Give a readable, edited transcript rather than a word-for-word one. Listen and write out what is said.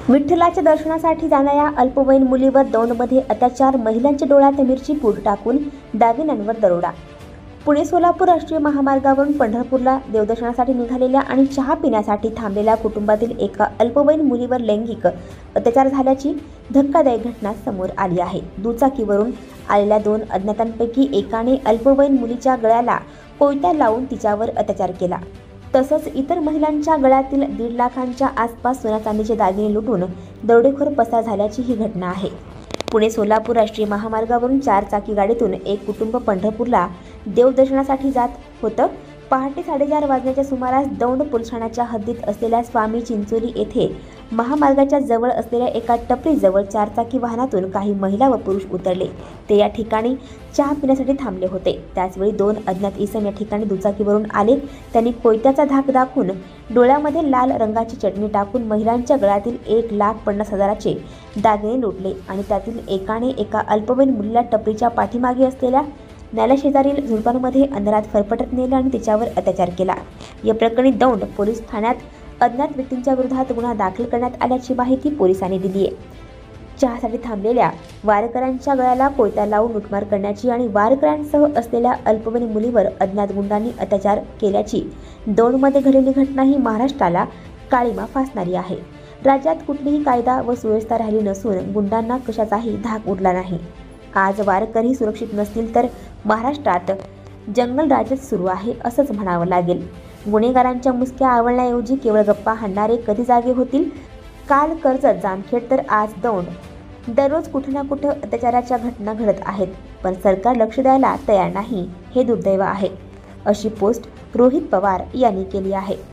विठ्ठलाच्या दर्शनासाठी जाणाऱ्या अल्पवयीन मुलीवर दौंडमध्ये अत्याचार, महिलांच्या डोळ्यात मिरची पूड टाकून दागिन्यांवर दरोडा। पुणे सोलापूर राष्ट्रीय महामार्गावरून पंढरपूरला देवदर्शनासाठी निघालेल्या आणि चहा पिण्यासाठी थांबलेल्या कुटुंबातील एका अल्पवयीन मुलीवर लैंगिक अत्याचार झाल्याची धक्कादायक घटना समोर आली आहे। दुचाकीवरून आलेल्या 2 अज्ञातांपैकी एकाने अल्पवयीन मुलीच्या गळ्याला कोयता लावून तिच्यावर अत्याचार केला। तसंच इतर महिलांच्या गळ्यातील 1.5 लाखांच्या आसपास सोन्या चांदीचे दागिने लुटून दरोडेखोर पसार झाल्याची ही घटना आहे। पुणे सोलापूर राष्ट्रीय महामार्गावरून 4 चाकी गाडीतून एक कुटुंब पंढरपूरला देवदर्शनासाठी जात होतं। पहाटे 4:30 वाजण्याच्या सुमारास दौंड पोलीस ठाण्याच्या हद्दीत असलेल्या स्वामी चिंचोली येथे महामार्गाच्या जवळ असलेल्या एका टपरीजवळ 4 चाकी वाहनातून काही महिला व पुरुष उतरले। ते या ठिकाणी चहा पिण्यासाठी थांबले होते। त्याचवेळी 2 अज्ञात इसम या ठिकाणी दुचाकीवरून आले। त्यांनी कोयत्याचा धाक दाखवून डोळ्यामध्ये लाल रंगाची चटणी टाकून महिलांच्या गळ्यातील 1,50,000चे दागिने लुटले आणि त्यातील एकाने एका अल्पवयीन मुलीला टपरीच्या पाठीमागे असलेल्या नाल्याशेजारील झुडपांमध्ये अंधारात फरफटत नेलं आणि तिच्यावर अत्याचार केला। या प्रकरणी दौंड पोलीस ठाण्यात अज्ञात व्यक्तींच्या विरोधात गुन्हा दाखल करण्यात आल्याची माहिती पोलिसांनी दिली आहे। चहासाठी थांबलेल्या वारकऱ्यांच्या गळ्याला कोयता लावून लुटमार करण्याची आणि वारकऱ्यांसह असलेल्या अल्पवयीन मुलीवर अज्ञात गुंडांनी अत्याचार केल्याची दौंडमध्ये घडलेली घटना ही महाराष्ट्राला काळिमा फासणारी आहे। राज्यात कुठलीही कायदा व सुव्यवस्था राहिली नसून गुंडांना कशाचाही धाक उरला नाही। आज वारकरी सुरक्षित नसतील तर महाराष्ट्रात जंगल राज्य सुरू आहे असंच म्हणावं लागेल। गुन्हेगारांच्या मुसक्या आवळण्याऐवजी केवळ गप्पा हाणणारे कधी जागे होतील? काल कर्जत, जामखेड तर आज दौंड। दररोज कुठे ना कुठे अत्याचाराच्या घटना घडत आहेत, पण सरकार लक्ष द्यायला तयार नाही, हे दुर्दैव आहे, अशी पोस्ट रोहित पवार यांनी केली आहे।